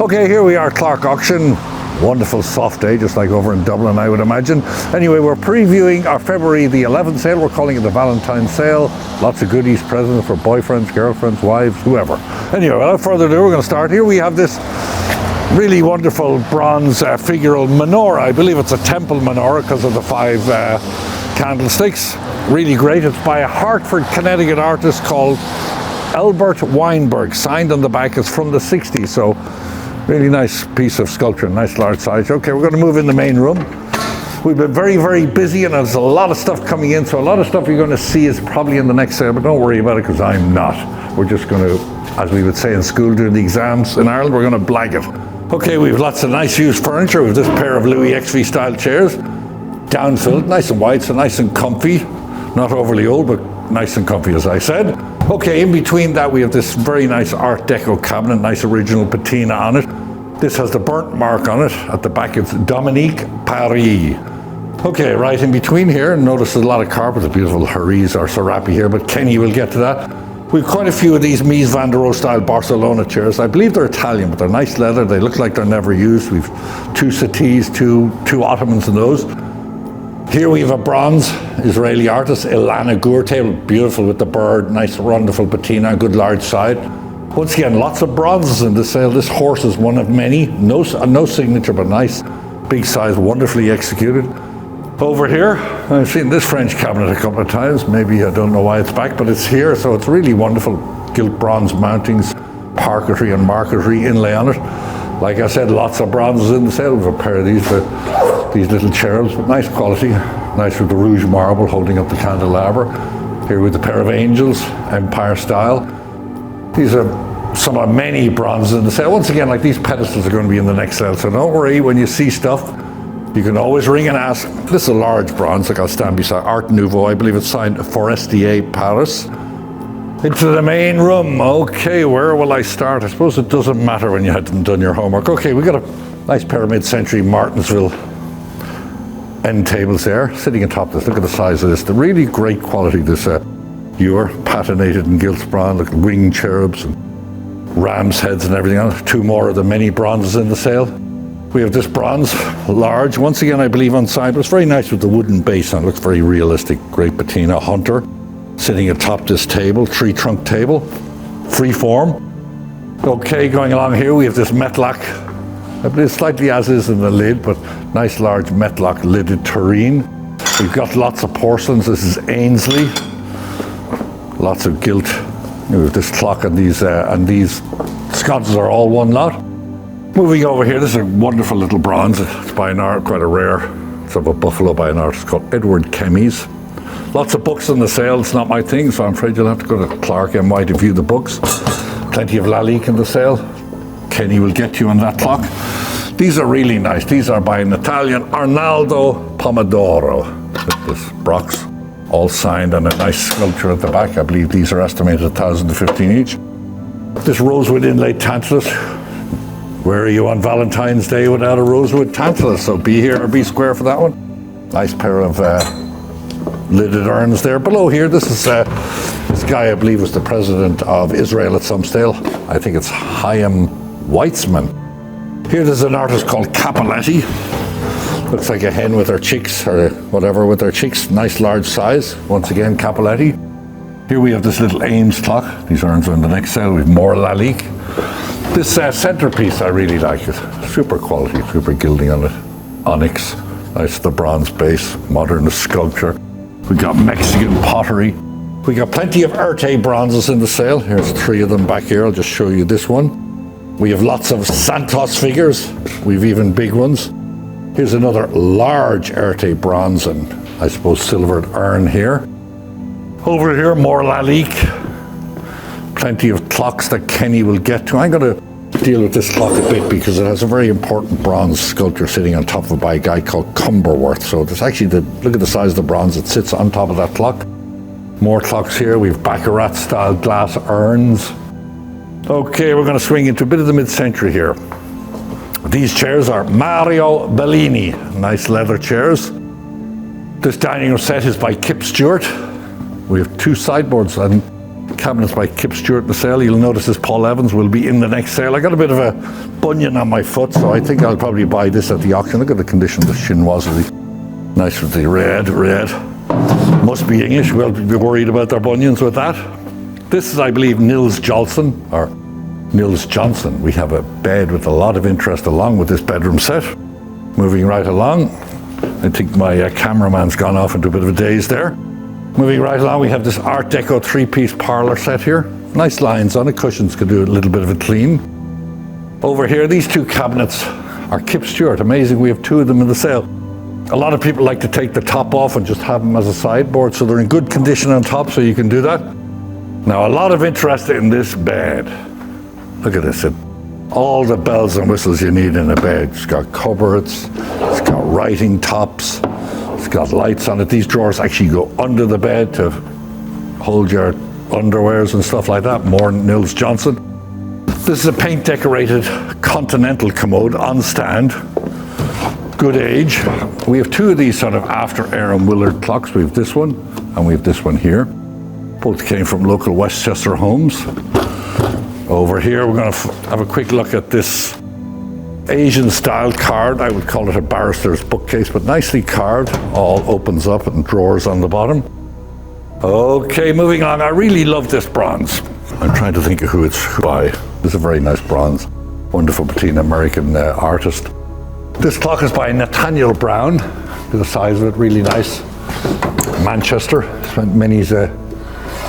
Okay, here we are, Clarke auction. Wonderful soft day, just like over in Dublin, I would imagine. Anyway, we're previewing our February the 11th sale. We're calling it the Valentine sale. Lots of goodies, presents for boyfriends, girlfriends, wives, whoever. Anyway, without further ado, we're going to start here. We have this really wonderful bronze figural menorah. I believe it's a temple menorah because of the 5 candlesticks. Really great. It's by a Hartford, Connecticut artist called Albert Weinberg. Signed on the back. It's from the 60s, so really nice piece of sculpture, nice large size. Okay, we're going to move in the main room. We've been very, very busy and there's a lot of stuff coming in, so a lot of stuff you're going to see is probably in the next sale, but don't worry about it because I'm not. We're just going to, as we would say in school during the exams in Ireland, we're going to blag it. Okay, we have lots of nice used furniture. We have this pair of Louis XV style chairs, down-filled, nice and wide, so nice and comfy. Not overly old, but nice and comfy, as I said. Okay, in between that we have this very nice Art Deco cabinet, nice original patina on it. This has the burnt mark on it. At the back it's Dominique Paris. Okay, right in between here, notice there's a lot of carpet, a beautiful Haris or Serapi here, but Kenny will get to that. We've quite a few of these Mies van der Rohe style Barcelona chairs. I believe they're Italian, but they're nice leather. They look like they're never used. We've 2 settees, two ottomans in those. Here we have a bronze Israeli artist, Ilana Gur table, beautiful with the bird, nice wonderful patina, good large side. Once again, lots of bronzes in this sale. This horse is one of many, no signature, but nice, big size, wonderfully executed. Over here, I've seen this French cabinet a couple of times. Maybe I don't know why it's back, but it's here, so it's really wonderful. Gilt bronze mountings, parquetry and marquetry inlay on it. Like I said, lots of bronzes in the sale. We have a pair of these for these little cherubs, but nice quality. Nice with the rouge marble holding up the candelabra. Here with a pair of angels, Empire style. These are some of many bronzes in the sale. Once again, like these pedestals are going to be in the next sale, so don't worry when you see stuff. You can always ring and ask. This is a large bronze, like I'll stand beside Art Nouveau. I believe it's signed Forestier Paris. Into the main room. Okay, where will I start? I suppose it doesn't matter when you haven't done your homework. Okay, we got a nice pair of mid-century Martinsville end tables there, sitting on top of this. Look at the size of this. The really great quality, this ewer, patinated in gilt bronze, look at winged cherubs and ram's heads and everything else. 2 more of the many bronzes in the sale. We have this bronze, large, once again I believe on side, but it's very nice with the wooden base on it. Looks very realistic, great patina, hunter. Sitting atop this table, tree trunk table, free form. Okay, going along here we have this Metlock. I believe slightly as is in the lid, but nice large Metlock lidded tureen. We've got lots of porcelains. This is Ainsley. Lots of gilt. We have this clock and these sconces are all one lot. Moving over here, this is a wonderful little bronze. It's by an art, quite a rare. It's of a buffalo by an artist called Edward Kemys. Lots of books in the sale. It's not my thing, so I'm afraid you'll have to go to Clarke NY to view the books. Plenty of Lalique in the sale. Kenny will get you on that clock. These are really nice. These are by an Italian, Arnaldo Pomodoro. This Brock's, all signed, and a nice sculpture at the back. I believe these are estimated 1,015 each. This rosewood inlaid tantalus. Where are you on Valentine's Day without a rosewood tantalus? So be here or be square for that one. Nice pair of lidded urns there. Below here, this is this guy I believe was the president of Israel at some sale. I think it's Chaim Weizmann. Here there's an artist called Cappelletti. Looks like a hen with her chicks or whatever with her chicks. Nice large size. Once again, Cappelletti. Here we have this little Ames clock. These urns are in the next sale. We have more Lalique. This centerpiece I really like it. Super quality, super gilding on it. Onyx. Nice the bronze base. Modern sculpture. We got Mexican pottery. We got plenty of Erte bronzes in the sale. Here's 3 of them back here. I'll just show you this one. We have lots of Santos figures. We've even big ones. Here's another large Erte bronze and I suppose silvered urn here. Over here, more Lalique. Plenty of clocks that Kenny will get to. I'm going to deal with this clock a bit because it has a very important bronze sculpture sitting on top of it by a guy called Cumberworth. So there's actually look at the size of the bronze that sits on top of that clock. More clocks here. We have Baccarat style glass urns. Okay, we're going to swing into a bit of the mid-century here. These chairs are Mario Bellini. Nice leather chairs. This dining room set is by Kip Stewart. We have 2 sideboards and cabinets by Kip Stewart in the sale. You'll notice this Paul Evans will be in the next sale. I got a bit of a bunion on my foot, so I think I'll probably buy this at the auction. Look at the condition of the chinoiserie. Nice with the red. Must be English. We'll be worried about their bunions with that. This is, I believe, Nils Johnson. We have a bed with a lot of interest along with this bedroom set. Moving right along. I think my cameraman's gone off into a bit of a daze there. Moving right along, we have this Art Deco 3-piece parlour set here. Nice lines on it. Cushions could do a little bit of a clean. Over here, these two cabinets are Kip Stewart. Amazing, we have two of them in the sale. A lot of people like to take the top off and just have them as a sideboard, so they're in good condition on top, so you can do that. Now, a lot of interest in this bed. Look at this. All the bells and whistles you need in a bed. It's got cupboards, it's got writing tops, it's got lights on it. These drawers actually go under the bed to hold your underwears and stuff like that. More Nils Johnson. This is a paint decorated continental commode on stand. Good age. We have two of these sort of after Aaron Willard clocks. We have this one and we have this one here. Both came from local Westchester homes. Over here, we're going to have a quick look at this Asian style card. I would call it a barrister's bookcase, but nicely carved. All opens up and drawers on the bottom. Okay, moving on. I really love this bronze. I'm trying to think of who it's by. This is a very nice bronze. Wonderful patina, American artist. This clock is by Nathaniel Brown. Look at the size of it, really nice. Manchester. Spent many's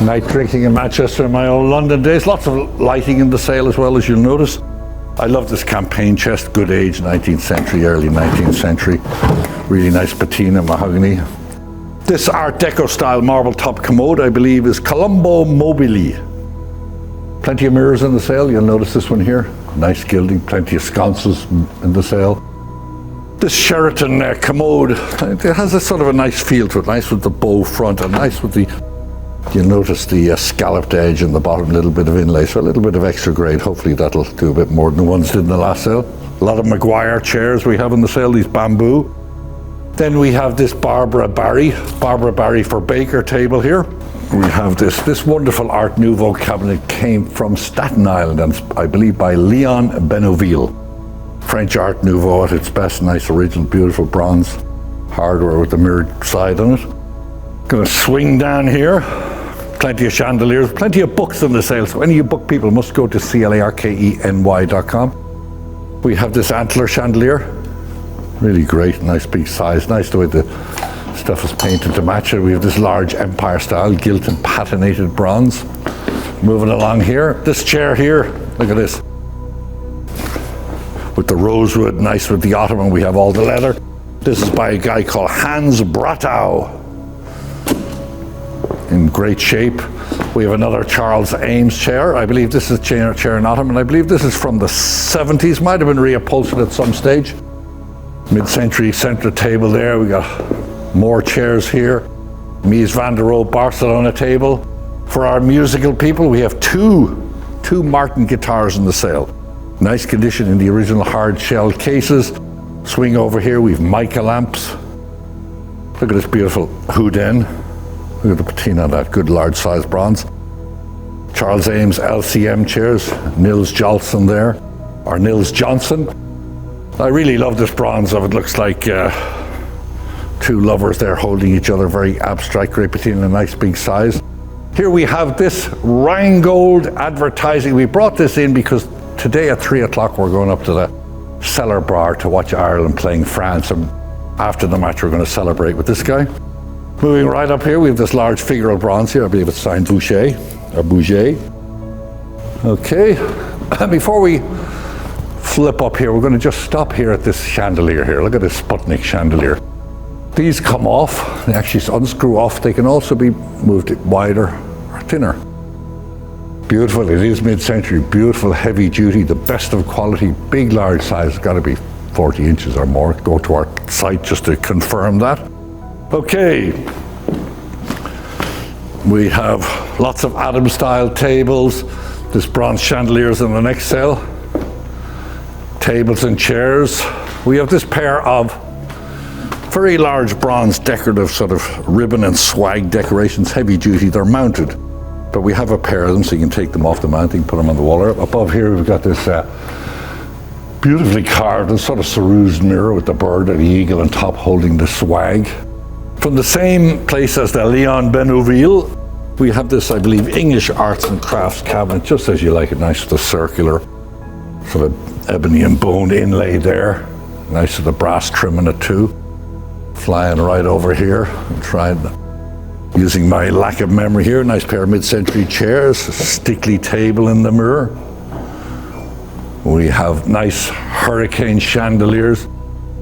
night drinking in Manchester in my old London days. Lots of lighting in the sale as well, as you'll notice. I love this campaign chest, good age, 19th century, early 19th century. Really nice patina, mahogany. This Art Deco style marble top commode, I believe, is Colombo Mobili. Plenty of mirrors in the sale. You'll notice this one here. Nice gilding, plenty of sconces in the sale. This Sheraton commode, it has a sort of a nice feel to it. Nice with the bow front and nice with the, you'll notice the scalloped edge in the bottom, a little bit of inlay, so a little bit of extra grade. Hopefully that'll do a bit more than the ones did in the last sale. A lot of Maguire chairs we have in the sale, these bamboo. Then we have this Barbara Barry for Baker table here. We have this wonderful Art Nouveau cabinet, came from Staten Island, and I believe by Leon Benoville. French Art Nouveau at its best, nice original, beautiful bronze hardware with the mirrored side on it. Gonna swing down here. Plenty of chandeliers, plenty of books in the sale, so any of you book people must go to clarkeny.com. We have this antler chandelier. Really great, nice big size, nice the way the stuff is painted to match it. We have this large Empire style gilt and patinated bronze. Moving along here, this chair here, look at this. With the rosewood, nice with the ottoman, we have all the leather. This is by a guy called Hans Bratow. In great shape. We have another Charles Ames chair. I believe this is chair and ottoman. I believe this is from the 70s, might have been reupholstered at some stage. Mid-century center table there. We got more chairs here. Mies van der Rohe Barcelona table. For our musical people, we have two Martin guitars in the sale. Nice condition in the original hard shell cases. Swing over here, we have mica lamps. Look at this beautiful Houdin. Look at the patina on that, good large size bronze. Charles Ames LCM chairs, Nils Johnson there, or Nils Johnson. I really love this bronze of it. Looks like two lovers there holding each other, very abstract, great patina, a nice big size. Here we have this Rheingold advertising. We brought this in because today at 3 o'clock we're going up to the Cellar Bar to watch Ireland playing France, and after the match we're going to celebrate with this guy. Moving right up here, we have this large figural bronze here. I believe it's signed Boucher, or Bouger. Okay, before we flip up here, we're going to just stop here at this chandelier here. Look at this Sputnik chandelier. These come off, they actually unscrew off. They can also be moved wider or thinner. Beautiful, it is mid-century, beautiful, heavy duty, the best of quality, big, large size. It's got to be 40 inches or more. Go to our site just to confirm that. Okay, we have lots of Adam-style tables. This bronze chandeliers in the next sale. Tables and chairs. We have this pair of very large bronze decorative sort of ribbon and swag decorations, heavy duty. They're mounted but we have a pair of them, so you can take them off the mantel and put them on the wall. Above here we've got this beautifully carved and sort of cerused mirror with the bird or the eagle on top holding the swag. From the same place as the Leon Benouville, we have this, I believe, English arts and crafts cabinet, just as you like it, nice with the circular sort of ebony and bone inlay there. Nice with the brass trim in it too. Flying right over here and trying, using my lack of memory here, nice pair of mid-century chairs, a stickly table in the mirror. We have nice hurricane chandeliers.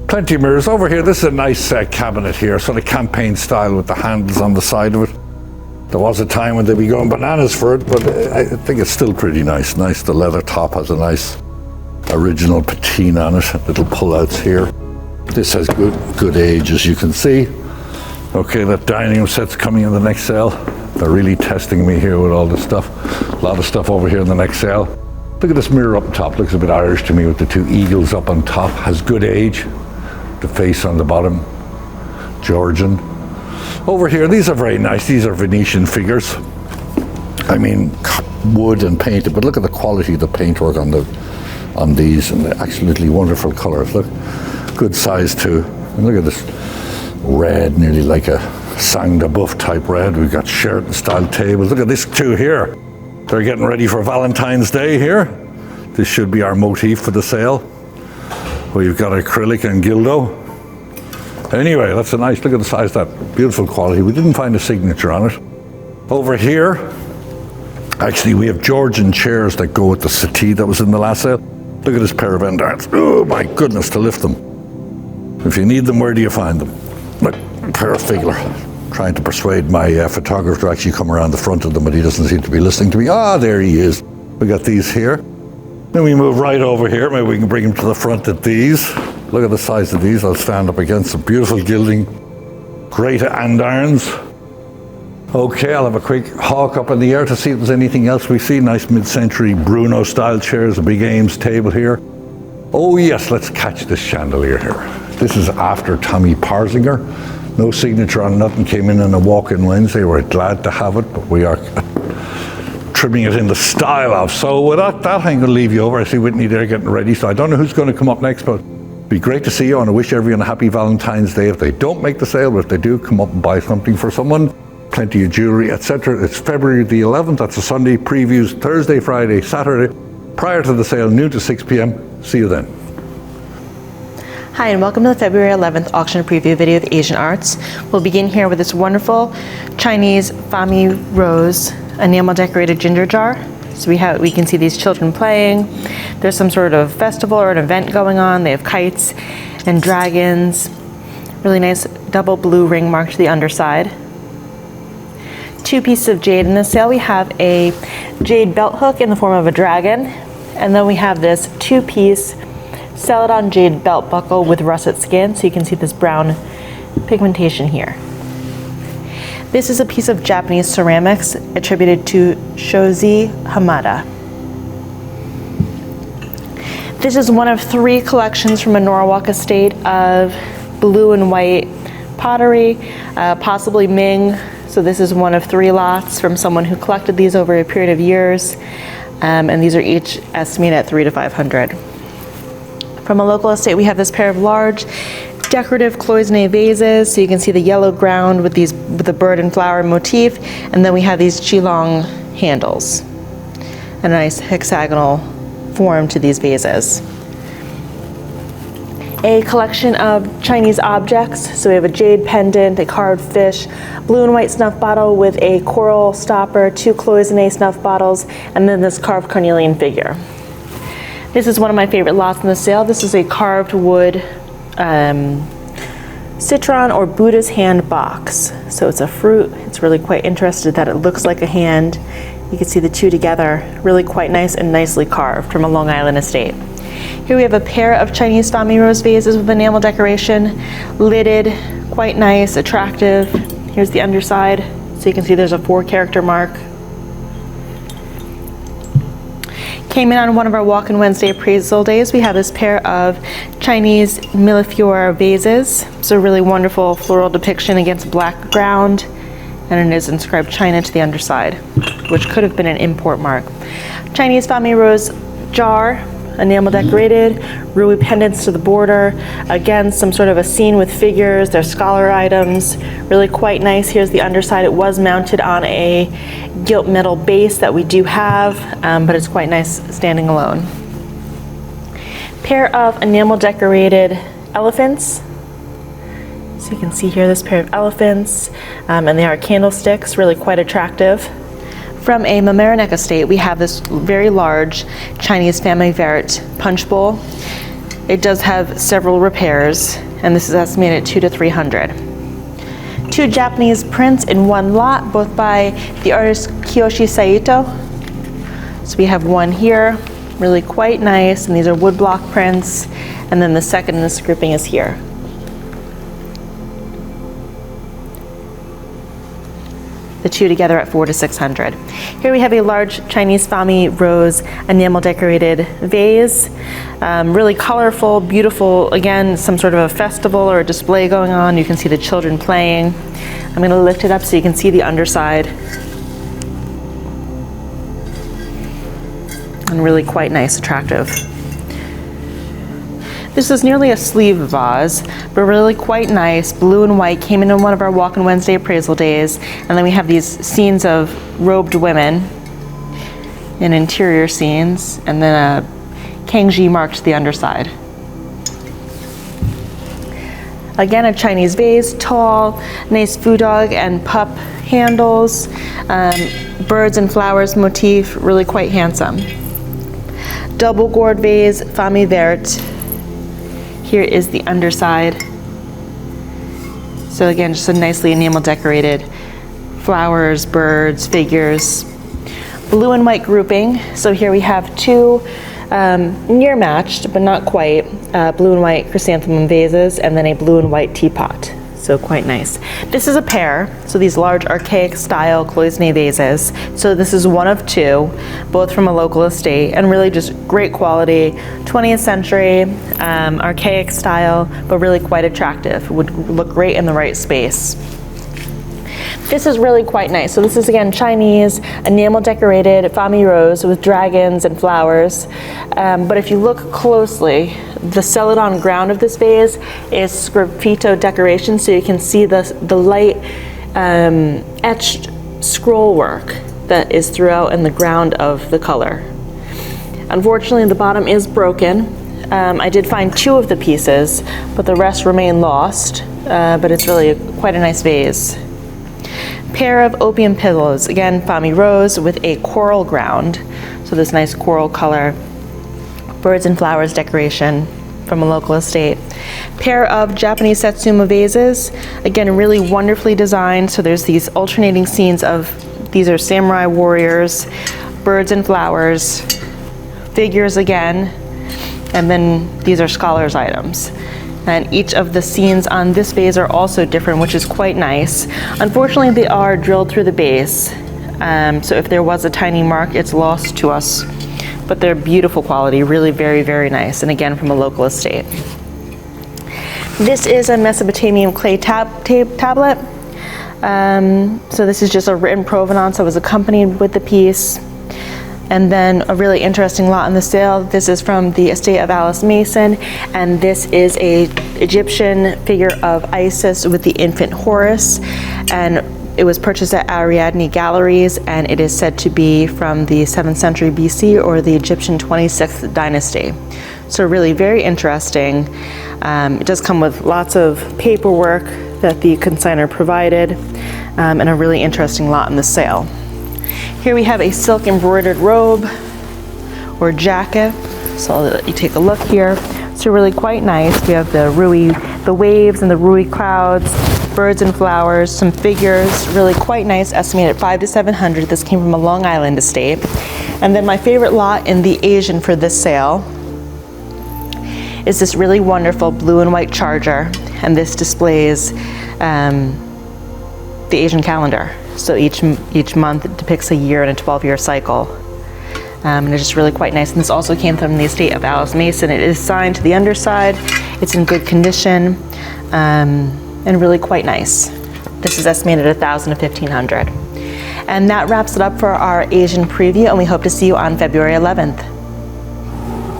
Plenty of mirrors. Over here, this is a nice cabinet here, sort of campaign style with the handles on the side of it. There was a time when they'd be going bananas for it, but I think it's still pretty nice. Nice, the leather top has a nice original patina on it, little pull-outs here. This has good age, as you can see. Okay, that dining room set's coming in the next sale. They're really testing me here with all this stuff. A lot of stuff over here in the next sale. Look at this mirror up top, looks a bit Irish to me with the two eagles up on top. Has good age. The face on the bottom, Georgian. Over here, these are very nice. These are Venetian figures. I mean, wood and painted, but look at the quality of the paintwork on these, and the absolutely wonderful colors. Look, good size too. And look at this red, nearly like a sang de boeuf type red. We've got Sheraton style tables. Look at this too here. They're getting ready for Valentine's Day here. This should be our motif for the sale. We've got acrylic and gildo. Anyway, that's a nice, look at the size of that, beautiful quality. We didn't find a signature on it. Over here, actually we have Georgian chairs that go with the settee that was in the last sale. Look at this pair of end irons. Oh my goodness, to lift them. If you need them, where do you find them? Look, a pair of figure. Trying to persuade my photographer to actually come around the front of them, but he doesn't seem to be listening to me. Ah, there he is. We got these here. Then we move right over here. Maybe we can bring him to the front at these. Look at the size of these. I'll stand up against some beautiful gilding. Great andirons. Okay, I'll have a quick hawk up in the air to see if there's anything else we see. Nice mid-century Bruno style chairs, a big Ames table here. Oh yes, let's catch this chandelier here. This is after Tommy Parzinger. No signature on nothing, came in on a walk-in Wednesday. We're glad to have it, but we are trimming it in the style of. So with that, I'm going to leave you over. I see Whitney there getting ready, so I don't know who's going to come up next, but it'd be great to see you, and I wish everyone a happy Valentine's Day. If they don't make the sale, but if they do, come up and buy something for someone. Plenty of jewelry, etc. It's February the 11th, that's a Sunday. Previews Thursday, Friday, Saturday, prior to the sale, noon to 6 p.m. See you then. Hi, and welcome to the February 11th auction preview video of Asian Arts. We'll begin here with this wonderful Chinese Fami Rose enamel decorated ginger jar. So we can see these children playing. There's some sort of festival or an event going on. They have kites and dragons. Really nice double blue ring mark to the underside. Two pieces of jade in this sale. We have a jade belt hook in the form of a dragon, and then we have this two-piece Celadon jade belt buckle with russet skin, so you can see this brown pigmentation here. This is a piece of Japanese ceramics attributed to Shoji Hamada. This is one of 3 collections from a Norwalk estate of blue and white pottery, possibly Ming. So this is one of 3 lots from someone who collected these over a period of years, and these are each estimated at $300 to $500. From a local estate, we have this pair of large decorative cloisonne vases, so you can see the yellow ground with the bird and flower motif, and then we have these qilong handles and a nice hexagonal form to these vases. A collection of Chinese objects, so we have a jade pendant, a carved fish, blue and white snuff bottle with a coral stopper, 2 cloisonne snuff bottles, and then this carved carnelian figure. This is one of my favorite lots in the sale. This is a carved wood citron or Buddha's hand box. So it's a fruit. It's really quite interesting that it looks like a hand. You can see the two together, really quite nice and nicely carved from a Long Island estate. Here we have a pair of Chinese Fami Rose vases with enamel decoration, lidded, quite nice, attractive. Here's the underside, so you can see there's a 4-character mark. Came in on one of our Walk-in Wednesday appraisal days. We have this pair of Chinese Millefiore vases. It's a really wonderful floral depiction against black ground, and it is inscribed China to the underside. which could have been an import mark. Chinese family rose jar, enamel decorated, ruby pendants to the border. Again, some sort of a scene with figures. They're scholar items, really quite nice. Here's the underside. It was mounted on a gilt metal base that we do have, but it's quite nice standing alone. Pair of enamel decorated elephants. So you can see here this pair of elephants, and they are candlesticks, really quite attractive. From a Mamaroneck estate, we have this very large Chinese family Verret punch bowl. It does have several repairs, and this is estimated at $200 to $300. 2 Japanese prints in one lot, both by the artist Kiyoshi Saito. So we have one here, really quite nice, and these are woodblock prints, and then the second in this grouping is here. The two together at $400 to $600. Here we have a large Chinese family rose enamel decorated vase. Really colorful, beautiful, again, some sort of a festival or a display going on. You can see the children playing. I'm gonna lift it up so you can see the underside. And really quite nice, attractive. This is nearly a sleeve vase, but really quite nice. Blue and white, came in on one of our Walk-in Wednesday appraisal days. And then we have these scenes of robed women in interior scenes, and then a Kangji mark to the underside. Again, a Chinese vase, tall, nice food dog and pup handles, birds and flowers motif, really quite handsome. Double gourd vase, famille verte. Here is the underside. So again, just a nicely enamel decorated flowers, birds, figures. Blue and white grouping. So here we have 2 near matched, but not quite, blue and white chrysanthemum vases, and then a blue and white teapot. So quite nice. This is a pair, so these large archaic style cloisonne vases. So this is one of 2, both from a local estate, and really just great quality, 20th century, archaic style, but really quite attractive. Would look great in the right space. This is really quite nice. So this is again Chinese, enamel decorated famille rose with dragons and flowers. But if you look closely, the celadon ground of this vase is sgraffito decoration, so you can see the light etched scroll work that is throughout in the ground of the color. Unfortunately, the bottom is broken. I did find 2 of the pieces, but the rest remain lost. But it's really quite a nice vase. Pair of opium pillows, again famille rose with a coral ground, so this nice coral color. Birds and flowers decoration from a local estate. Pair of Japanese Satsuma vases, again really wonderfully designed. So there's these alternating scenes of, these are samurai warriors, birds and flowers, figures again, and then these are scholars items. And each of the scenes on this vase are also different, which is quite nice. Unfortunately, they are drilled through the base. So if there was a tiny mark, it's lost to us. But they're beautiful quality, really very, very nice. And again, from a local estate. This is a Mesopotamian clay tablet. So this is just a written provenance that was accompanied with the piece. And then a really interesting lot in the sale. This is from the estate of Alice Mason, and this is a Egyptian figure of Isis with the infant Horus, and it was purchased at Ariadne Galleries, and it is said to be from the 7th century BC or the Egyptian 26th dynasty. So really very interesting. It does come with lots of paperwork that the consignor provided, and a really interesting lot in the sale. Here we have a silk embroidered robe or jacket. So I'll let you take a look here. So really quite nice. We have the waves and the rui clouds, birds and flowers, some figures, really quite nice, estimated at $500 to $700. This came from a Long Island estate. And then my favorite lot in the Asian for this sale is this really wonderful blue and white charger. And this displays the Asian calendar. So each month depicts a year in a 12-year cycle. And it's just really quite nice. And this also came from the estate of Alice Mason. It is signed to the underside. It's in good condition, and really quite nice. This is estimated at $1,000 to $1,500. And that wraps it up for our Asian preview, and we hope to see you on February 11th.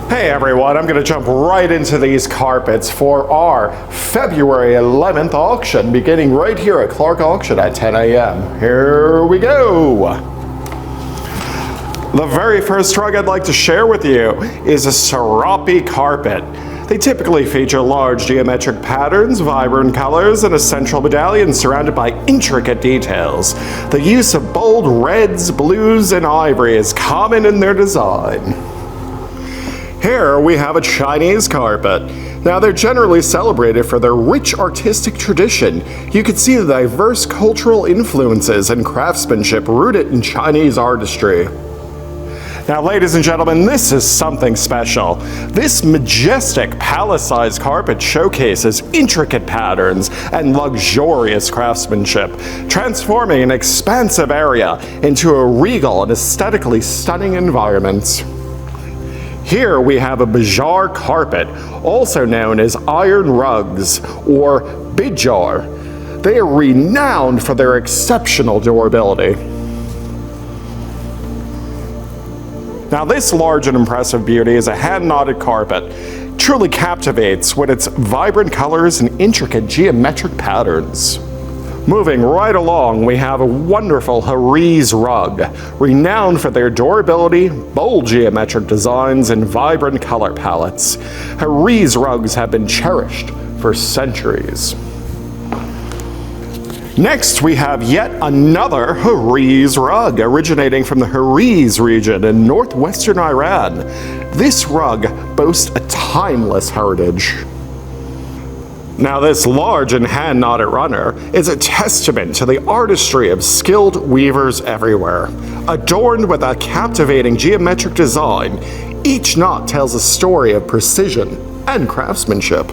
Hey everyone, I'm going to jump right into these carpets for our February 11th auction, beginning right here at Clarke Auction at 10 a.m. Here we go! The very first rug I'd like to share with you is a serape carpet. They typically feature large geometric patterns, vibrant colors, and a central medallion surrounded by intricate details. The use of bold reds, blues, and ivory is common in their design. Here we have a Chinese carpet. Now they're generally celebrated for their rich artistic tradition. You can see the diverse cultural influences and craftsmanship rooted in Chinese artistry. Now, ladies and gentlemen, this is something special. This majestic palace-sized carpet showcases intricate patterns and luxurious craftsmanship, transforming an expansive area into a regal and aesthetically stunning environment. Here we have a bazaar carpet, also known as iron rugs or bijar. They are renowned for their exceptional durability. Now this large and impressive beauty is a hand-knotted carpet. Truly captivates with its vibrant colors and intricate geometric patterns. Moving right along, we have a wonderful Harisse rug, renowned for their durability, bold geometric designs, and vibrant color palettes. Harisse rugs have been cherished for centuries. Next, we have yet another Harisse rug, originating from the Harisse region in northwestern Iran. This rug boasts a timeless heritage. Now, this large and hand-knotted runner is a testament to the artistry of skilled weavers everywhere. Adorned with a captivating geometric design, each knot tells a story of precision and craftsmanship.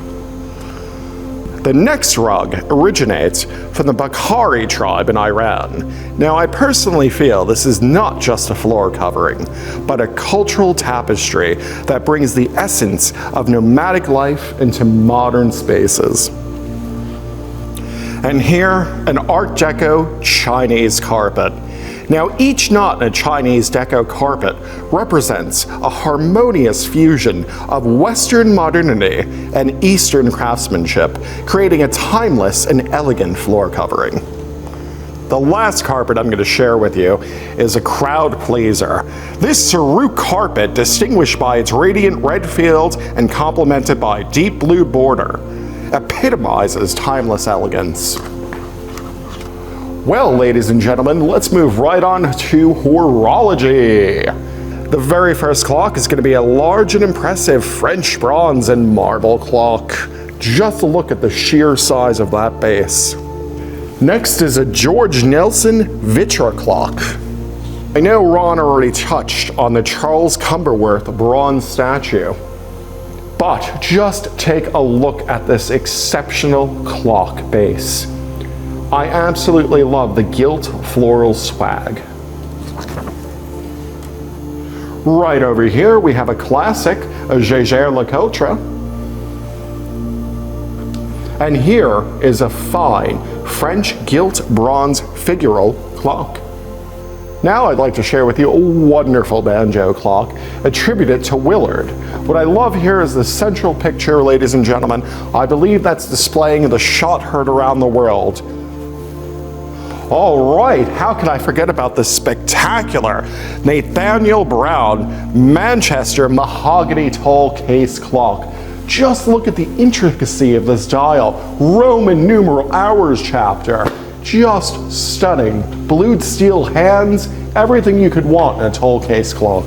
The next rug originates from the Bakhari tribe in Iran. Now, I personally feel this is not just a floor covering, but a cultural tapestry that brings the essence of nomadic life into modern spaces. And here, an Art Deco Chinese carpet. Now, each knot in a Chinese deco carpet represents a harmonious fusion of Western modernity and Eastern craftsmanship, creating a timeless and elegant floor covering. The last carpet I'm going to share with you is a crowd pleaser. This Saruk carpet, distinguished by its radiant red field and complemented by a deep blue border, epitomizes timeless elegance. Well, ladies and gentlemen, let's move right on to horology. The very first clock is going to be a large and impressive French bronze and marble clock. Just look at the sheer size of that base. Next is a George Nelson Vitra clock. I know Ron already touched on the Charles Cumberworth bronze statue, but just take a look at this exceptional clock base. I absolutely love the gilt floral swag. Right over here we have a classic, a Jaeger-LeCoultre. And here is a fine French gilt bronze figural clock. Now I'd like to share with you a wonderful banjo clock attributed to Willard. What I love here is the central picture, ladies and gentlemen. I believe that's displaying the shot heard around the world. All right, how can I forget about the spectacular Nathaniel Brown Manchester mahogany tall case clock. Just look at the intricacy of this dial. Roman numeral hours chapter. Just stunning. Blued steel hands, everything you could want in a tall case clock.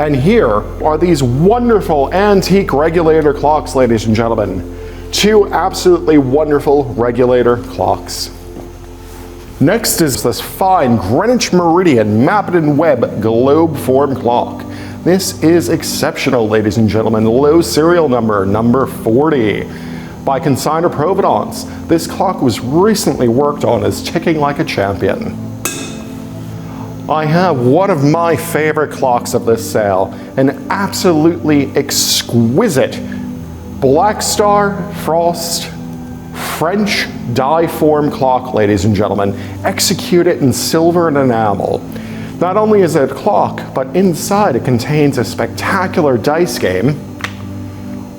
And here are these wonderful antique regulator clocks, ladies and gentlemen. Two absolutely wonderful regulator clocks. Next is this fine Greenwich Meridian Mappin Webb globe form clock. This is exceptional, ladies and gentlemen. Low serial number, number 40. By Consigner Provenance, this clock was recently worked on as ticking like a champion. I have one of my favorite clocks of this sale, an absolutely exquisite Black Star Frost French die-form clock, ladies and gentlemen, executed in silver and enamel. Not only is it a clock, but inside it contains a spectacular dice game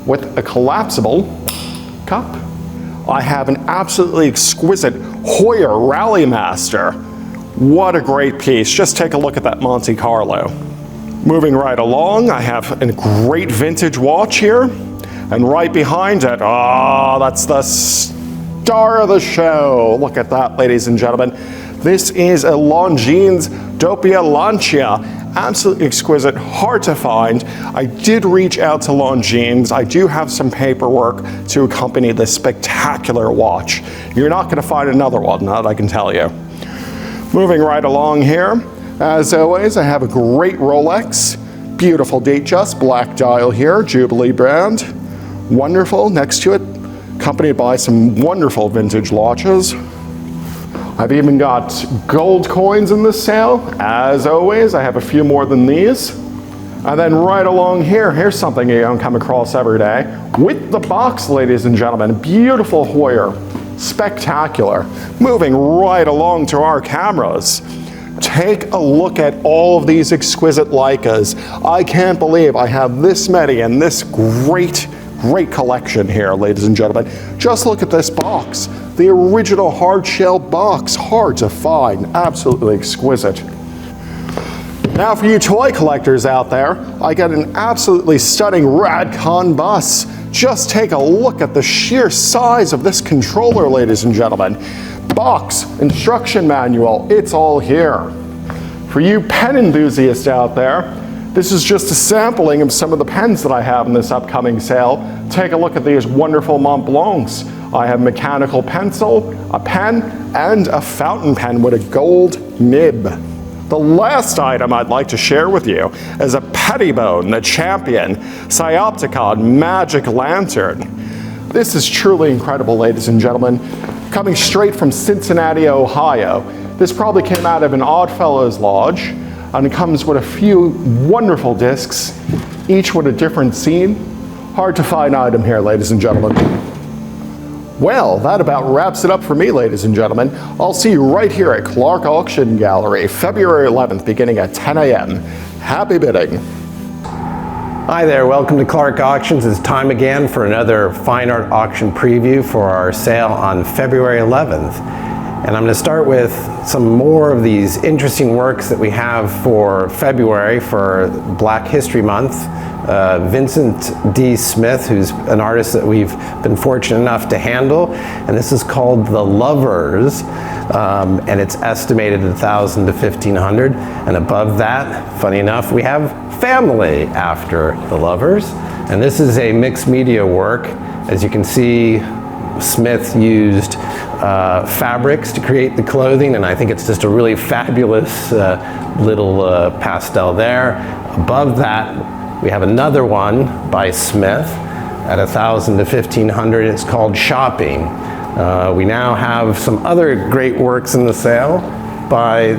with a collapsible cup. I have an absolutely exquisite Hoyer Rallymaster. What a great piece. Just take a look at that Monte Carlo. Moving right along, I have a great vintage watch here. And right behind it, that's the star of the show. Look at that, ladies and gentlemen. This is a Longines Doppia Lancia. Absolutely exquisite, hard to find. I did reach out to Longines. I do have some paperwork to accompany this spectacular watch. You're not going to find another one, that I can tell you. Moving right along here, as always, I have a great Rolex. Beautiful Datejust, black dial here, Jubilee brand. Wonderful. Next to it, accompanied by some wonderful vintage watches. I've even got gold coins in this sale. As always, I have a few more than these. And then right along here, here's something you don't come across every day. With the box, ladies and gentlemen, beautiful Hoyer, spectacular. Moving right along to our cameras. Take a look at all of these exquisite Leicas. I can't believe I have this many and this great collection here, ladies and gentlemen. Just look at this box. The original hard shell box, hard to find, absolutely exquisite. Now for you toy collectors out there, I got an absolutely stunning Radcon bus. Just take a look at the sheer size of this controller, ladies and gentlemen. Box, instruction manual, it's all here. For you pen enthusiasts out there, this is just a sampling of some of the pens that I have in this upcoming sale. Take a look at these wonderful Mont Blancs. I have a mechanical pencil, a pen, and a fountain pen with a gold nib. The last item I'd like to share with you is a Pettibone, the Champion Cyopticon Magic Lantern. This is truly incredible, ladies and gentlemen. Coming straight from Cincinnati, Ohio. This probably came out of an Oddfellows Lodge, and it comes with a few wonderful discs, each with a different scene. Hard to find item here, ladies and gentlemen. Well, that about wraps it up for me, ladies and gentlemen. I'll see you right here at Clarke Auction Gallery, February 11th, beginning at 10 a.m. Happy bidding. Hi there, welcome to Clarke Auctions. It's time again for another fine art auction preview for our sale on February 11th. And I'm going to start with some more of these interesting works that we have for February for Black History Month. Vincent D. Smith, who's an artist that we've been fortunate enough to handle, and this is called The Lovers, and it's estimated at $1,000 to $1,500. And above that, funny enough, we have Family after The Lovers, and this is a mixed media work. As you can see, Smith used fabrics to create the clothing, and I think it's just a really fabulous little pastel there. Above that, we have another one by Smith at $1,000 to $1,500. It's called Shopping. We now have some other great works in the sale by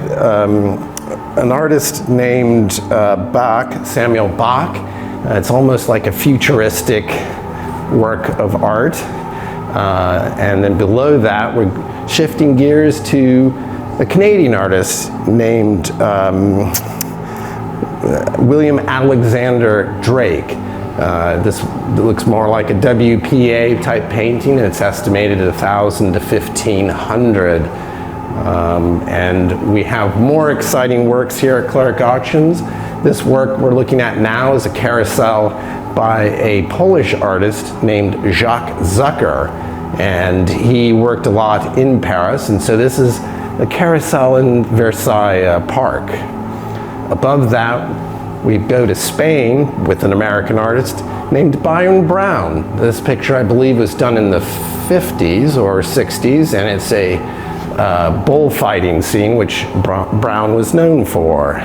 an artist named Samuel Bach. It's almost like a futuristic work of art. And then below that, we're shifting gears to a Canadian artist named William Alexander Drake. This looks more like a WPA type painting, and it's estimated at $1,000 to $1,500. And we have more exciting works here at Clarke Auctions. This work we're looking at now is a carousel by a Polish artist named Jacques Zucker, and he worked a lot in Paris, and so this is a carousel in Versailles Park. Above that, we go to Spain with an American artist named Byron Brown. This picture, I believe, was done in the 50s or 60s, and it's a bullfighting scene, which Brown was known for.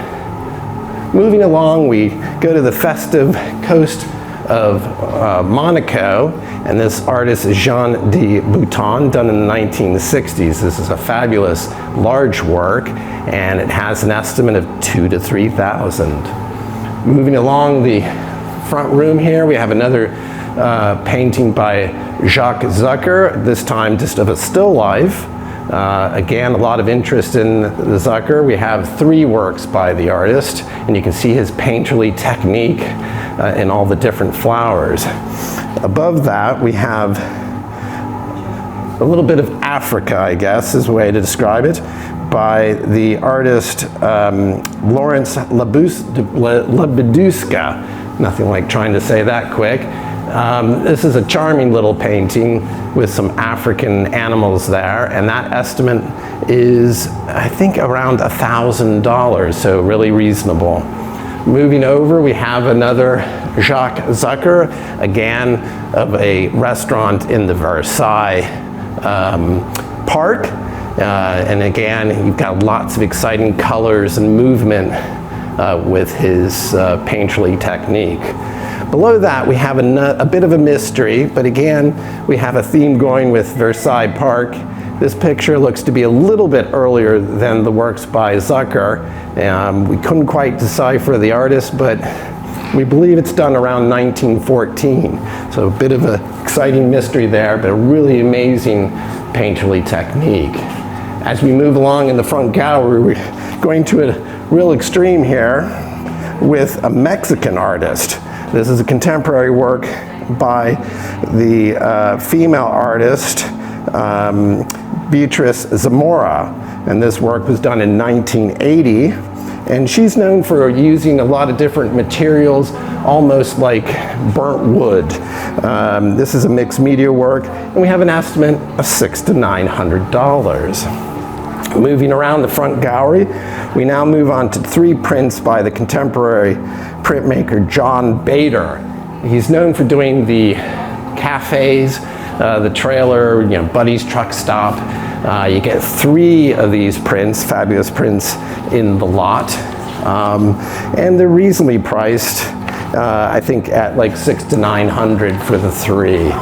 Moving along, we go to the festive coast of Monaco, and this artist is Jean de Bouton, done in the 1960s. This is a fabulous large work, and it has an estimate of $2,000 to $3,000. Moving along the front room here, we have another painting by Jacques Zucker, this time just of a still life. Again, a lot of interest in the Zucker. We have 3 works by the artist, and you can see his painterly technique in all the different flowers. Above that, we have a little bit of Africa, I guess, is a way to describe it, by the artist Lawrence Labuduska. Nothing like trying to say that quick. This is a charming little painting with some African animals there, and that estimate is, I think, around $1,000, so really reasonable. Moving over, we have another Jacques Zucker, again of a restaurant in the Versailles Park. And again, you've got lots of exciting colors and movement with his painterly technique. Below that, we have a bit of a mystery, but again, we have a theme going with Versailles Park. This picture looks to be a little bit earlier than the works by Zucker. We couldn't quite decipher the artist, but we believe it's done around 1914. So a bit of an exciting mystery there, but a really amazing painterly technique. As we move along in the front gallery, we're going to a real extreme here with a Mexican artist. This is a contemporary work by the female artist Beatriz Zamora, and this work was done in 1980, and she's known for using a lot of different materials, almost like burnt wood. This is a mixed media work, and we have an estimate of $600 to $900. Moving around the front gallery, we now move on to 3 prints by the contemporary printmaker John Bader. He's known for doing the cafes, the trailer, Buddy's Truck Stop. You get 3 of these prints, fabulous prints in the lot. And they're reasonably priced, I think at like $600 to $900 for the 3.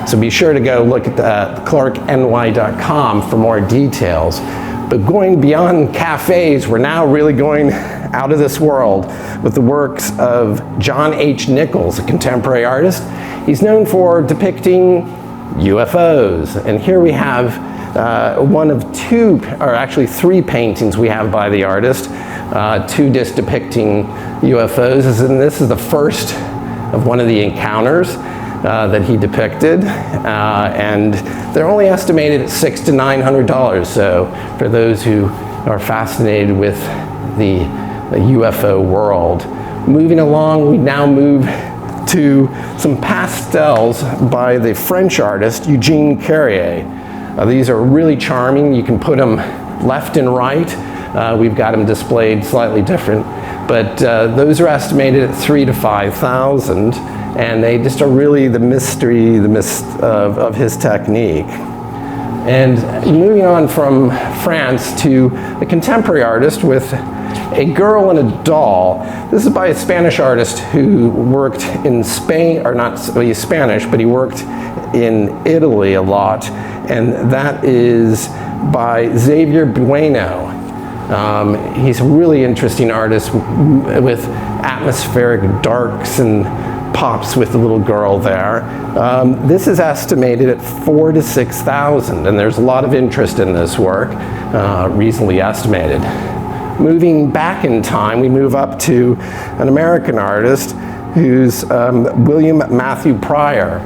So be sure to go look at clarkeny.com for more details. But going beyond cafes, we're now really going out of this world with the works of John H. Nichols, a contemporary artist. He's known for depicting UFOs. And here we have one of 2, or actually 3 paintings we have by the artist, 2 discs depicting UFOs. And this is the first of one of the encounters that he depicted, and they're only estimated at $600 to $900. So for those who are fascinated with the UFO world. Moving along, we now move to some pastels by the French artist Eugene Carrier. These are really charming. You can put them left and right. We've got them displayed slightly different, but those are estimated at $3,000 to $5,000, and they just are really the mystery, of his technique. And moving on from France to a contemporary artist with a girl and a doll. This is by a Spanish artist who worked in Spain, or not, well, he's Spanish, but he worked in Italy a lot, and that is by Xavier Bueno. He's a really interesting artist with atmospheric darks and pops with the little girl there. This is estimated at $4,000 to $6,000, and there's a lot of interest in this work, reasonably estimated. Moving back in time, we move up to an American artist who's William Matthew Pryor.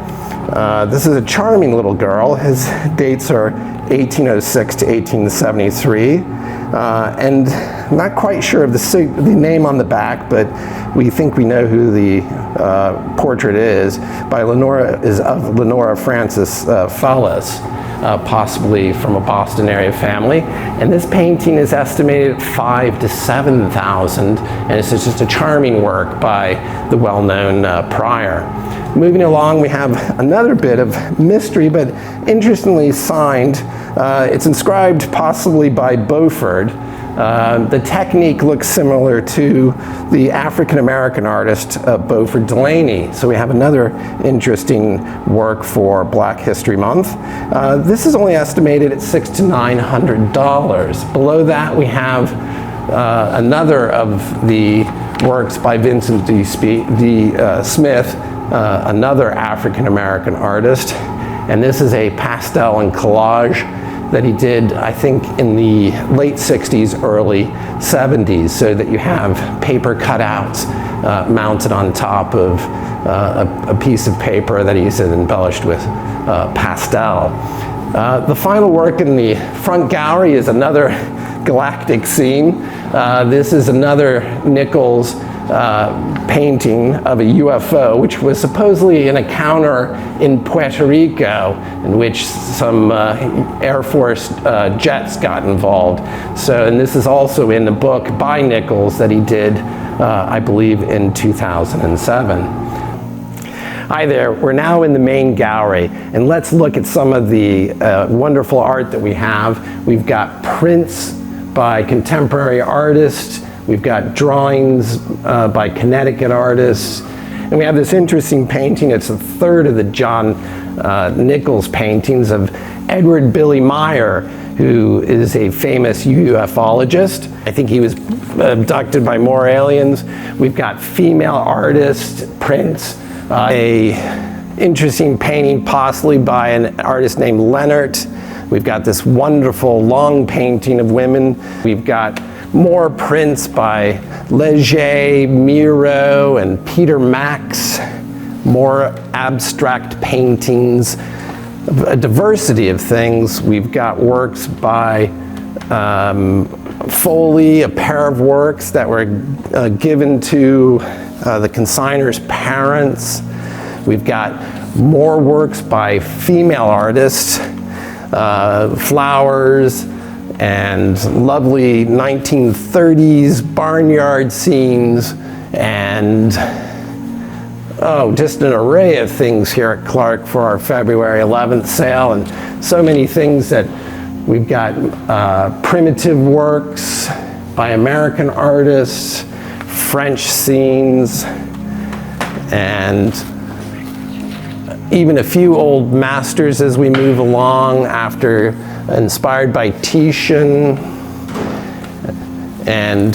This is a charming little girl. His dates are 1806 to 1873. And I'm not quite sure of the name on the back, but we think we know who the portrait is, by Lenora Frances Fallis, possibly from a Boston area family. And this painting is estimated at $5,000 to $7,000, and it's just a charming work by the well-known Pryor. Moving along, we have another bit of mystery, but interestingly signed. It's inscribed possibly by Beaufort. The technique looks similar to the African-American artist Beaufort Delaney. So we have another interesting work for Black History Month. This is only estimated at $600 to $900. Below that, we have another of the works by Vincent D. Smith, another African-American artist. And this is a pastel and collage that he did, I think, in the late 60s, early 70s, so that you have paper cutouts mounted on top of a piece of paper that he's embellished with pastel. The final work in the front gallery is another galactic scene. This is another Nichols painting of a UFO, which was supposedly an encounter in Puerto Rico in which some Air Force jets got involved. So, and this is also in the book by Nichols that he did, I believe, in 2007. Hi there, we're now in the main gallery, and let's look at some of the wonderful art that we have. We've got prints by contemporary artists, we've got drawings by Connecticut artists, and we have this interesting painting. It's the third of the John Nichols paintings of Edward Billy Meyer, who is a famous ufologist. I think he was abducted by more aliens. We've got female artists, prints, a interesting painting possibly by an artist named Leonard. We've got this wonderful long painting of women. We've got more prints by Leger, Miro, and Peter Max. More abstract paintings, a diversity of things. We've got works by Foley, a pair of works that were given to the consignor's parents. We've got more works by female artists, flowers, and lovely 1930s barnyard scenes, and just an array of things here at Clarke for our February 11th sale, and so many things that we've got primitive works by American artists, French scenes, and even a few old masters as we move along, after inspired by Titian, and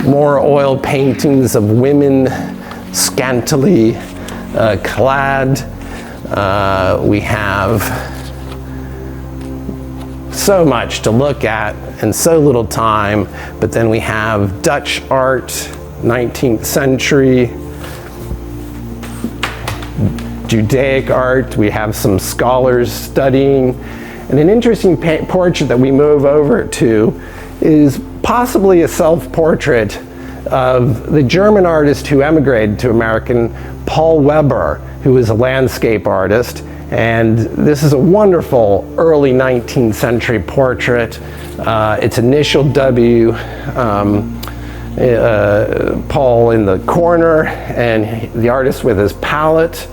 more oil paintings of women scantily clad. We have so much to look at and so little time, but then we have Dutch art, 19th century, Judaic art. We have some scholars studying, and an interesting portrait that we move over to is possibly a self-portrait of the German artist who emigrated to America, Paul Weber, who was a landscape artist. And this is a wonderful early 19th century portrait. It's initial W, Paul in the corner, and the artist with his palette.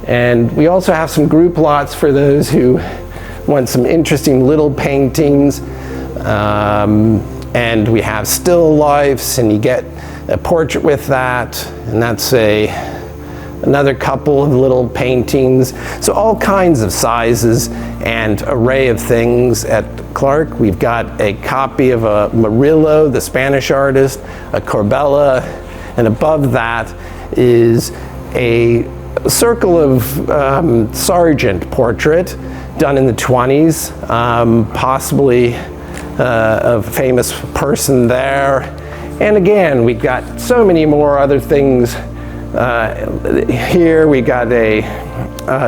And we also have some group lots for those who want some interesting little paintings. And we have still lifes, and you get a portrait with that, and that's another couple of little paintings. So all kinds of sizes and array of things at Clarke. We've got a copy of a Murillo, the Spanish artist, a Corbella, and above that is a circle of Sargent portrait done in the 20s, possibly a famous person there. And again, we've got so many more other things. Here we got a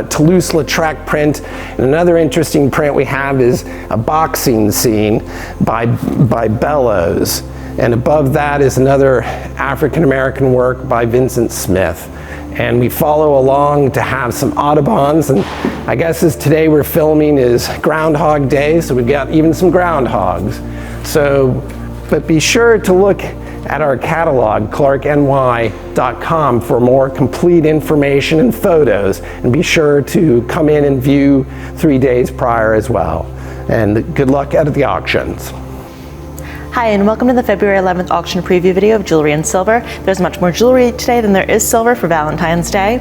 Toulouse-Lautrec print, and another interesting print we have is a boxing scene by Bellows, and above that is another African-American work by Vincent Smith. And we follow along to have some Audubons, and I guess as today we're filming is Groundhog Day, so we've got even some groundhogs. So, but be sure to look at our catalog, clarkeny.com, for more complete information and photos, and be sure to come in and view 3 days prior as well. And good luck at the auctions. Hi, and welcome to the February 11th auction preview video of jewelry and silver. There's much more jewelry today than there is silver for Valentine's Day.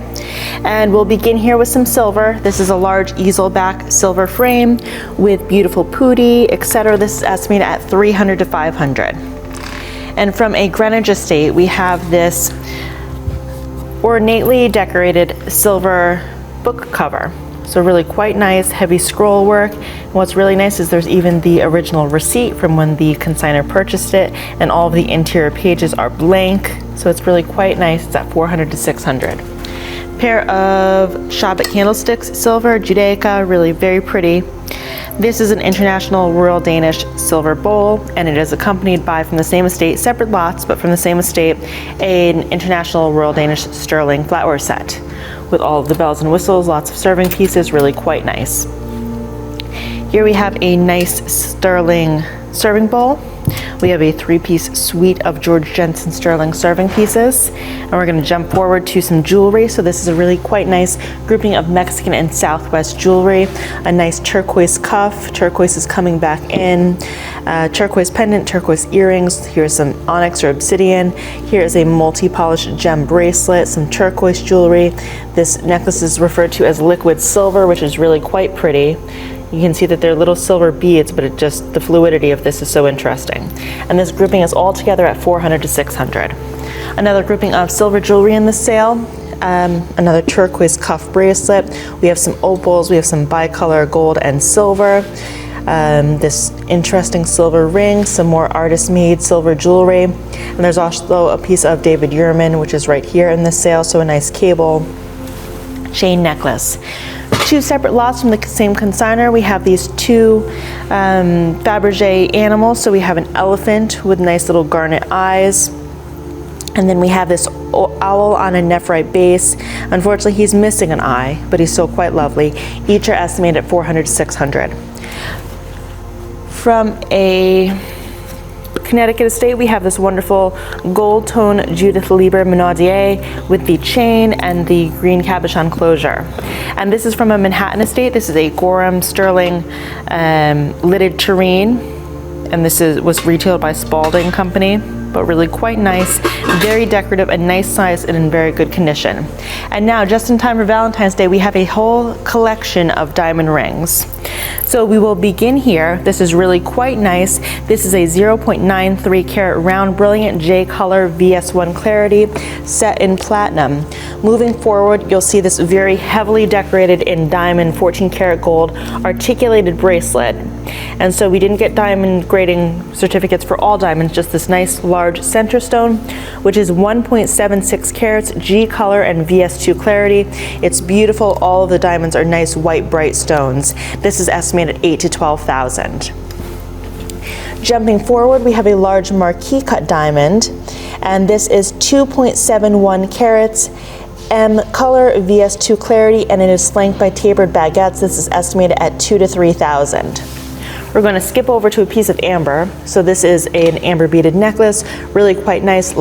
And we'll begin here with some silver. This is a large easel back silver frame with beautiful putti, etc. This is estimated at $300 to $500. And from a Greenwich estate, we have this ornately decorated silver book cover. So really quite nice, heavy scroll work. And what's really nice is there's even the original receipt from when the consignor purchased it, and all of the interior pages are blank. So it's really quite nice. It's at 400 to 600. Pair of Shabbat candlesticks, silver, Judaica, really very pretty. This is an International Royal Danish silver bowl, and it is accompanied by, from the same estate, separate lots, but from the same estate, an International Royal Danish sterling flatware set with all of the bells and whistles, lots of serving pieces, really quite nice. Here we have a nice sterling serving bowl. We have a 3-piece suite of George Jensen sterling serving pieces, and we're going to jump forward to some jewelry. So this is a really quite nice grouping of Mexican and Southwest jewelry. A nice turquoise cuff, turquoise is coming back in, turquoise pendant, turquoise earrings. Here's some onyx or obsidian. Here is a multi-polished gem bracelet, some turquoise jewelry. This necklace is referred to as liquid silver, which is really quite pretty. You can see that they're little silver beads, but the fluidity of this is so interesting. And this grouping is all together at 400 to 600. Another grouping of silver jewelry in the sale. Another turquoise cuff bracelet. We have some opals, we have some bicolor gold and silver. This interesting silver ring, some more artist-made silver jewelry. And there's also a piece of David Yurman, which is right here in the sale, so a nice cable chain necklace. 2 separate lots from the same consignor. We have these 2 Fabergé animals. So we have an elephant with nice little garnet eyes. And then we have this owl on a nephrite base. Unfortunately, he's missing an eye, but he's still quite lovely. Each are estimated at 400 to 600. From a Connecticut estate, we have this wonderful gold tone Judith Lieber Minaudier with the chain and the green cabochon closure. And this is from a Manhattan estate. This is a Gorham sterling lidded tureen, and this was retailed by Spalding Company, but really quite nice, very decorative, a nice size, and in very good condition. And now, just in time for Valentine's Day, we have a whole collection of diamond rings. So we will begin here. This is really quite nice. This is a 0.93 carat round brilliant J color VS1 clarity set in platinum. Moving forward, you'll see this very heavily decorated in diamond 14 karat gold articulated bracelet. And so we didn't get diamond grading certificates for all diamonds, just this nice large center stone, which is 1.76 carats G color and VS2 clarity. It's beautiful. All of the diamonds are nice white bright stones. This is estimated at 8 to 12,000. Jumping forward, we have a large marquee cut diamond, and this is 2.71 carats M color VS2 clarity, and it is flanked by tapered baguettes. This is estimated at 2 to 3,000. We're going to skip over to a piece of amber. So this is an amber beaded necklace, really quite nice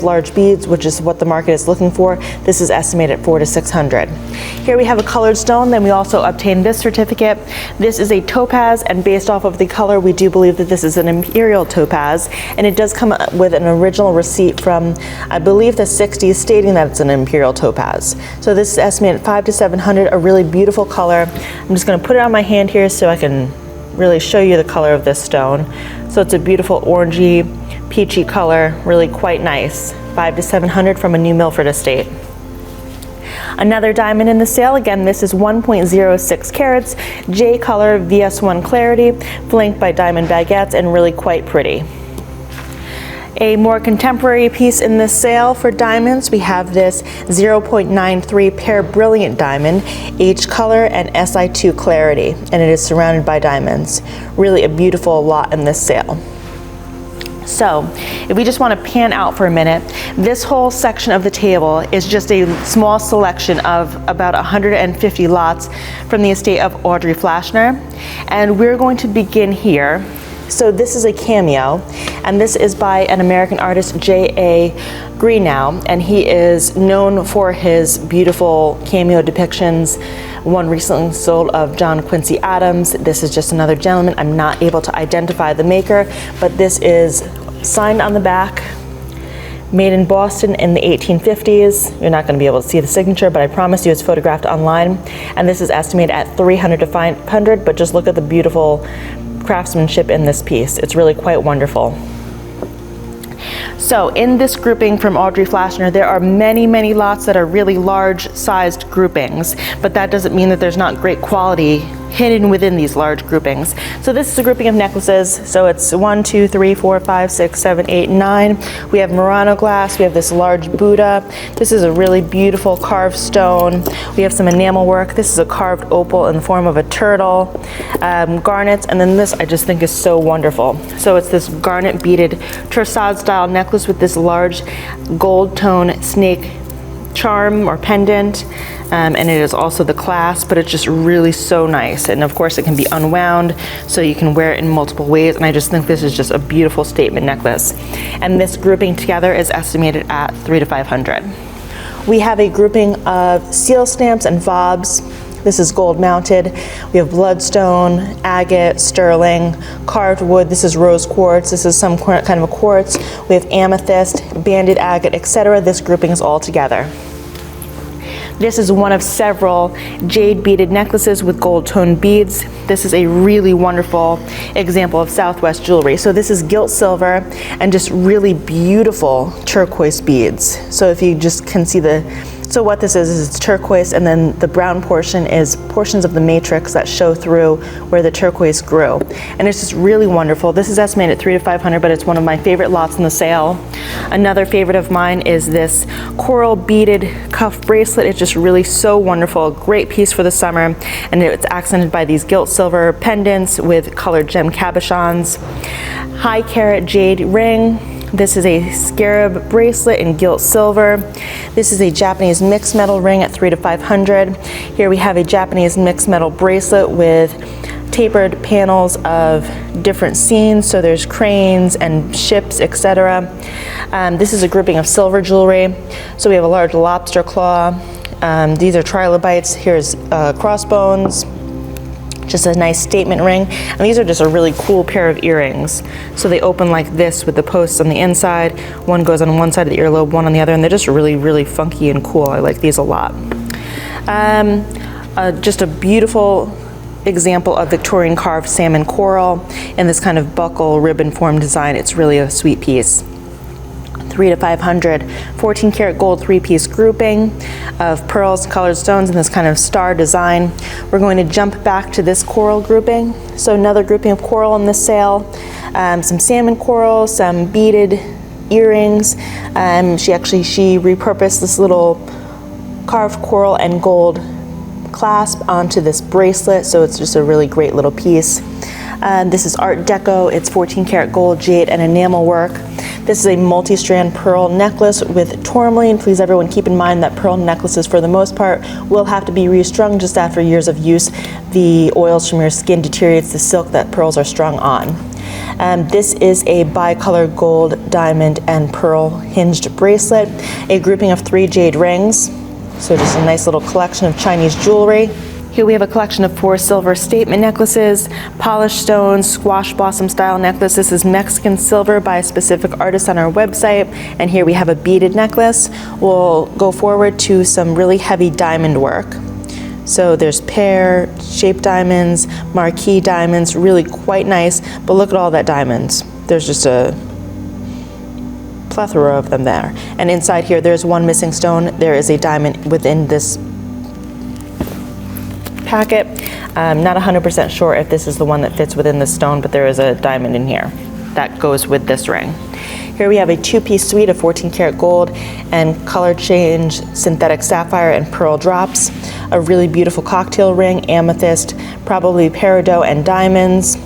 large beads, which is what the market is looking for. This is estimated at 4 to 600. Here we have a colored stone. Then we also obtained this certificate. This is a topaz, and based off of the color, we do believe that this is an imperial topaz, and it does come with an original receipt from, I believe, the 60s, stating that it's an imperial topaz. So this is estimated at 5 to 700, a really beautiful color. I'm just going to put it on my hand here so I can really show you the color of this stone. So it's a beautiful orangey, peachy color, really quite nice. 5 to 700 from a New Milford estate. Another diamond in the sale. Again, this is 1.06 carats, J color, VS1 clarity, flanked by diamond baguettes, and really quite pretty. A more contemporary piece in this sale for diamonds, we have this 0.93 pear brilliant diamond, H color and SI2 clarity, and it is surrounded by diamonds. Really a beautiful lot in this sale. So, if we just want to pan out for a minute, this whole section of the table is just a small selection of about 150 lots from the estate of Audrey Flashner, and we're going to begin here. So this is a cameo, and this is by an American artist, J.A. Greenough, and he is known for his beautiful cameo depictions. One recently sold of John Quincy Adams. This is just another gentleman. I'm not able to identify the maker, but this is signed on the back, made in Boston in the 1850s. You're not going to be able to see the signature, but I promise you it's photographed online, and this is estimated at 300 to 500, but just look at the beautiful craftsmanship in this piece. It's really quite wonderful. So in this grouping from Audrey Flashner, there are many, many lots that are really large-sized groupings, but that doesn't mean that there's not great quality hidden within these large groupings. So this is a grouping of necklaces. So it's 1, 2, 3, 4, 5, 6, 7, 8, 9. We have Murano glass. We have this large Buddha. This is a really beautiful carved stone. We have some enamel work. This is a carved opal in the form of a turtle. Garnets, and then this I just think is so wonderful. So it's this garnet beaded tersade style necklace with this large gold tone snake charm or pendant, and it is also the clasp, but it's just really so nice. And of course it can be unwound, so you can wear it in multiple ways, and I just think this is just a beautiful statement necklace. And this grouping together is estimated at $300 to $500. We have a grouping of seal stamps and fobs. This is gold mounted. We have bloodstone, agate, sterling, carved wood. This is rose quartz. This is some kind of a quartz. We have amethyst, banded agate, etc. This grouping is all together. This is one of several jade beaded necklaces with gold toned beads. This is a really wonderful example of Southwest jewelry. So this is gilt silver and just really beautiful turquoise beads. So if you just can see so what this is it's turquoise, and then the brown portion is portions of the matrix that show through where the turquoise grew. And it's just really wonderful. This is estimated at $300 to $500, but it's one of my favorite lots in the sale. Another favorite of mine is this coral beaded cuff bracelet. It's just really so wonderful. Great piece for the summer, and it's accented by these gilt silver pendants with colored gem cabochons. High carat jade ring. This is a scarab bracelet in gilt silver. This is a Japanese mixed metal ring at $300 to $500. Here we have a Japanese mixed metal bracelet with tapered panels of different scenes. So there's cranes and ships, etc. This is a grouping of silver jewelry. So we have a large lobster claw. These are trilobites. Here's crossbones. Just a nice statement ring, and these are just a really cool pair of earrings. So they open like this with the posts on the inside. One goes on one side of the earlobe, one on the other, and they're just really, really funky and cool. I like these a lot. Just a beautiful example of Victorian carved salmon coral in this kind of buckle ribbon form design. It's really a sweet piece. $300 to $500. 14 karat gold 3-piece grouping of pearls, colored stones in this kind of star design. We're going to jump back to this coral grouping. So another grouping of coral in this sale. Some salmon coral, some beaded earrings. She repurposed this little carved coral and gold clasp onto this bracelet, so it's just a really great little piece. This is Art Deco. It's 14 karat gold, jade, and enamel work. This is a multi-strand pearl necklace with tourmaline. Please everyone keep in mind that pearl necklaces for the most part will have to be restrung just after years of use. The oils from your skin deteriorates the silk that pearls are strung on. This is a bicolor gold, diamond, and pearl hinged bracelet. A grouping of 3 jade rings. So just a nice little collection of Chinese jewelry. Here we have a collection of 4 silver statement necklaces, polished stones, squash blossom style necklace. This is Mexican silver by a specific artist on our website. And here we have a beaded necklace. We'll go forward to some really heavy diamond work. So there's pear-shaped diamonds, marquee diamonds, really quite nice. But look at all that diamonds. There's just a plethora of them there. And inside here, there's one missing stone. There is a diamond within this packet. I'm not 100% sure if this is the one that fits within the stone, but there is a diamond in here that goes with this ring. Here we have a 2-piece suite of 14 karat gold and color change synthetic sapphire and pearl drops. A really beautiful cocktail ring, amethyst, probably peridot and diamonds.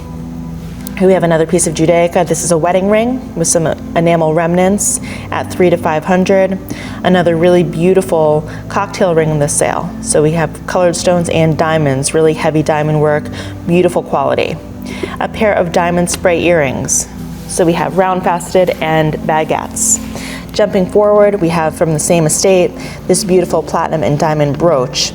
Here we have another piece of Judaica. This is a wedding ring with some enamel remnants at $300 to $500. Another really beautiful cocktail ring in this sale. So we have colored stones and diamonds, really heavy diamond work, beautiful quality. A pair of diamond spray earrings. So we have round faceted and baguettes. Jumping forward, we have from the same estate, this beautiful platinum and diamond brooch.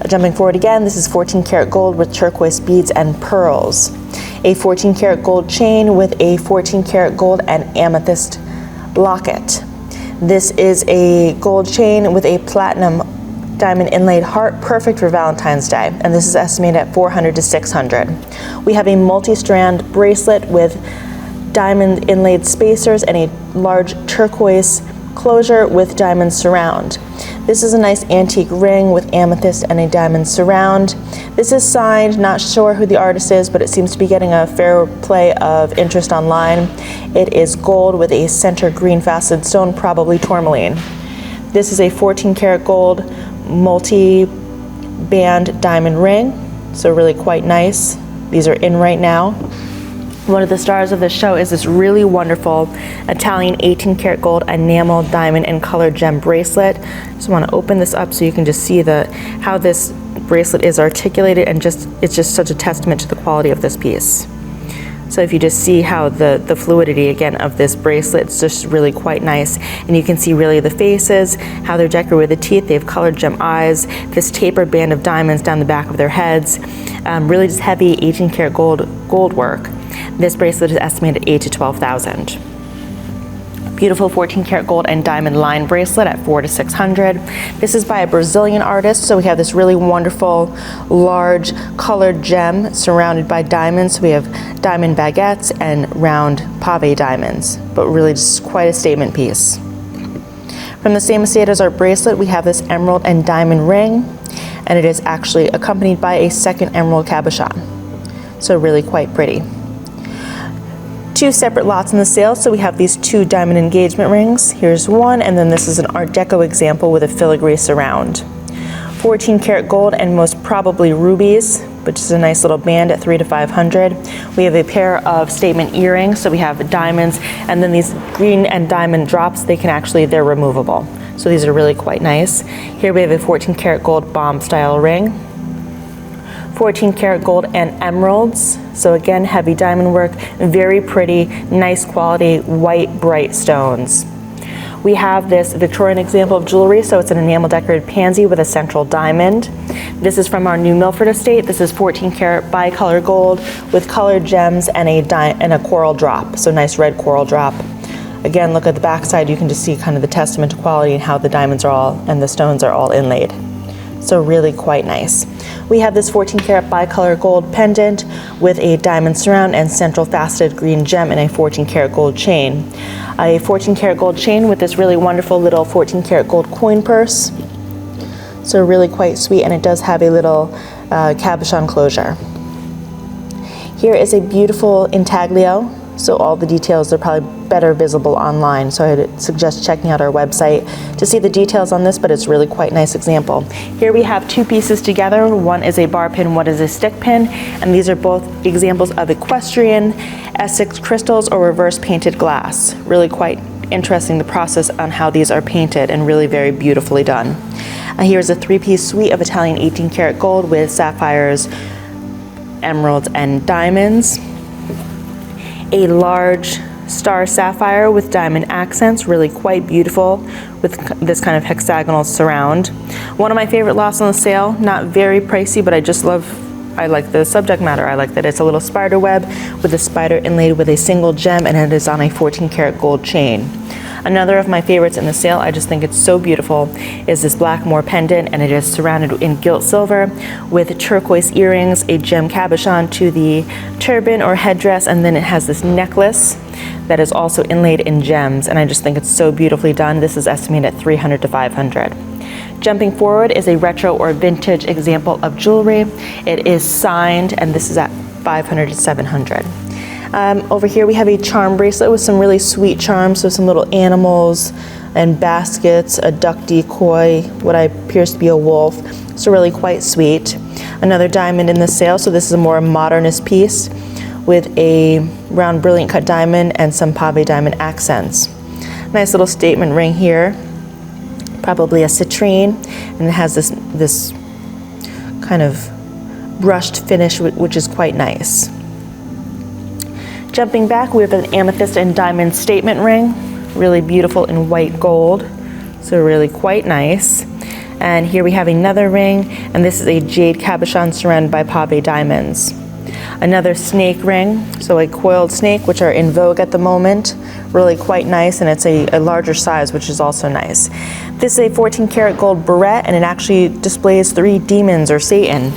Jumping forward again, this is 14 karat gold with turquoise beads and pearls. A 14 karat gold chain with a 14 karat gold and amethyst locket. This is a gold chain with a platinum diamond inlaid heart, perfect for Valentine's Day, and this is estimated at $400 to $600. We have a multi-strand bracelet with diamond inlaid spacers and a large turquoise closure with diamond surround. This is a nice antique ring with amethyst and a diamond surround. This is signed, not sure who the artist is, but it seems to be getting a fair play of interest online. It is gold with a center green faceted stone, probably tourmaline. This is a 14 karat gold multi-band diamond ring, so really quite nice. These are in right now. One of the stars of the show is this really wonderful Italian 18 karat gold enamel diamond and colored gem bracelet. Just want to open this up so you can just see how this bracelet is articulated, and it's just such a testament to the quality of this piece. So if you just see how the fluidity again of this bracelet, it's just really quite nice. And you can see really the faces, how they're decorated with the teeth. They have colored gem eyes, this tapered band of diamonds down the back of their heads. Really just heavy 18 karat gold work. This bracelet is estimated at $8,000 to $12,000. Beautiful 14 karat gold and diamond line bracelet at $400 to $600. This is by a Brazilian artist, so we have this really wonderful large colored gem surrounded by diamonds. So we have diamond baguettes and round pave diamonds, but really just quite a statement piece. From the same estate as our bracelet, we have this emerald and diamond ring, and it is actually accompanied by a second emerald cabochon. So really quite pretty. Two separate lots in the sale, so we have these two diamond engagement rings. Here's one, and then this is an Art Deco example with a filigree surround. 14 karat gold and most probably rubies, which is a nice little band at $300 to $500. We have a pair of statement earrings, so we have diamonds, and then these green and diamond drops, they're removable. So these are really quite nice. Here we have a 14 karat gold bomb style ring. 14 karat gold and emeralds. So again, heavy diamond work, very pretty, nice quality, white, bright stones. We have this Victorian example of jewelry, so it's an enamel decorated pansy with a central diamond. This is from our New Milford estate. This is 14 karat bicolor gold with colored gems and a coral drop, so nice red coral drop. Again, look at the back side, you can just see kind of the testament to quality and how the diamonds are all, and the stones are all inlaid. So really quite nice. We have this 14 karat bicolor gold pendant with a diamond surround and central faceted green gem and a 14 karat gold chain. A 14 karat gold chain with this really wonderful little 14 karat gold coin purse. So really quite sweet, and it does have a little cabochon closure. Here is a beautiful intaglio. So all the details are probably better visible online, so I'd suggest checking out our website to see the details on this, but it's really quite a nice example. Here we have two pieces together. One is a bar pin, one is a stick pin, and these are both examples of equestrian Essex crystals or reverse painted glass. Really quite interesting, the process on how these are painted, and really very beautifully done. Here's a three-piece suite of Italian 18 karat gold with sapphires, emeralds, and diamonds. A large star sapphire with diamond accents, really quite beautiful with this kind of hexagonal surround. One of my favorite lots on the sale, not very pricey, but I like the subject matter. I like that it's a little spider web with a spider inlaid with a single gem, and it is on a 14 karat gold chain. Another of my favorites in the sale, I just think it's so beautiful, is this Blackmore pendant, and it is surrounded in gilt silver with turquoise earrings, a gem cabochon to the turban or headdress, and then it has this necklace that is also inlaid in gems, and I just think it's so beautifully done. This is estimated at $300 to $500. Jumping forward is a retro or vintage example of jewelry. It is signed, and this is at $500 to $700. Over here we have a charm bracelet with some really sweet charms, so some little animals and baskets, a duck decoy, what appears to be a wolf, so really quite sweet. Another diamond in the sale, so this is a more modernist piece with a round brilliant cut diamond and some pave diamond accents. Nice little statement ring here, probably a citrine, and it has this kind of brushed finish, which is quite nice. Jumping back, we have an amethyst and diamond statement ring, really beautiful in white gold, so really quite nice. And here we have another ring, and this is a jade cabochon surrounded by pave diamonds. Another snake ring, so a coiled snake, which are in vogue at the moment, really quite nice, and it's a larger size, which is also nice. This is a 14 karat gold barrette, and it actually displays 3 demons or Satan,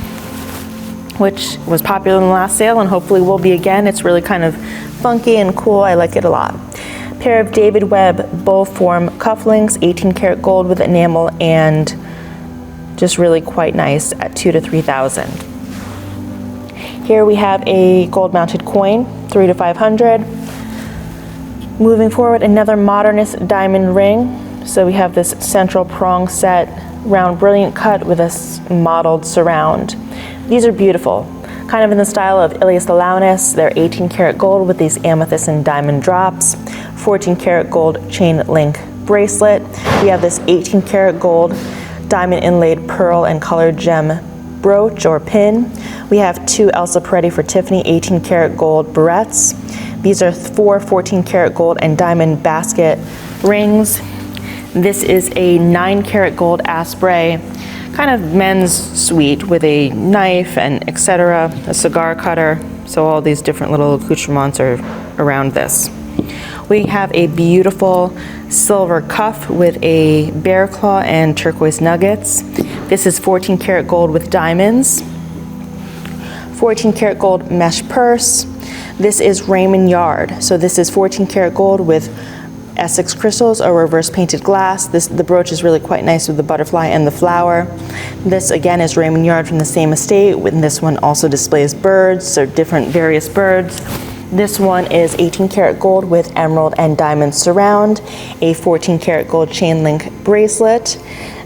which was popular in the last sale and hopefully will be again. It's really kind of funky and cool. I like it a lot. Pair of David Webb bow form cufflinks, 18 karat gold with enamel, and just really quite nice at $2,000 to $3,000. Here we have a gold mounted coin, $300 to $500. Moving forward, another modernist diamond ring. So we have this central prong set, round brilliant cut with a modeled surround. These are beautiful, kind of in the style of Ilias Launis. They're 18 karat gold with these amethyst and diamond drops, 14 karat gold chain link bracelet. We have this 18 karat gold diamond inlaid pearl and colored gem brooch or pin. We have two Elsa Peretti for Tiffany 18 karat gold barrettes. These are 4 14 karat gold and diamond basket rings. This is a 9 karat gold asprey, kind of men's suite with a knife and etc., a cigar cutter. So all these different little accoutrements are around this. We have a beautiful silver cuff with a bear claw and turquoise nuggets. This is 14 karat gold with diamonds. 14 karat gold mesh purse. This is Raymond Yard. So this is 14 karat gold with Essex crystals or reverse painted glass. The brooch is really quite nice with the butterfly and the flower. This again is Raymond Yard from the same estate, and this one also displays birds, so different various birds. This one is 18 karat gold with emerald and diamond surround, a 14 karat gold chain link bracelet.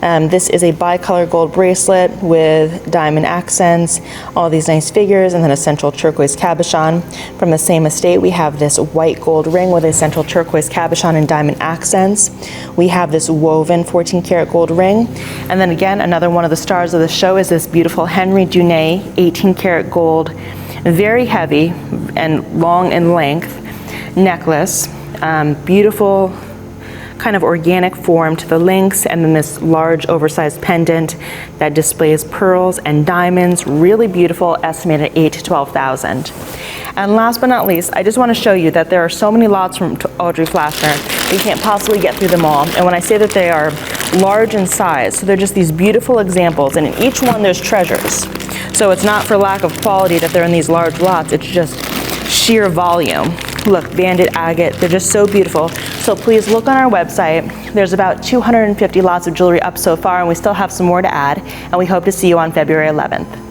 This is a bicolor gold bracelet with diamond accents, all these nice figures, and then a central turquoise cabochon. From the same estate, we have this white gold ring with a central turquoise cabochon and diamond accents. We have this woven 14 karat gold ring. And then again, another one of the stars of the show is this beautiful Henry Dunay 18 karat gold, very heavy and long in length necklace. Beautiful kind of organic form to the links, and then this large oversized pendant that displays pearls and diamonds. Really beautiful, estimated at $8,000 to $12,000. And last but not least, I just want to show you that there are so many lots from Audrey Flashner, you can't possibly get through them all. And when I say that they are large in size, so they're just these beautiful examples, and in each one there's treasures. So it's not for lack of quality that they're in these large lots, it's just sheer volume. Look, banded agate, they're just so beautiful. So please look on our website. There's about 250 lots of jewelry up so far, and we still have some more to add, and we hope to see you on February 11th.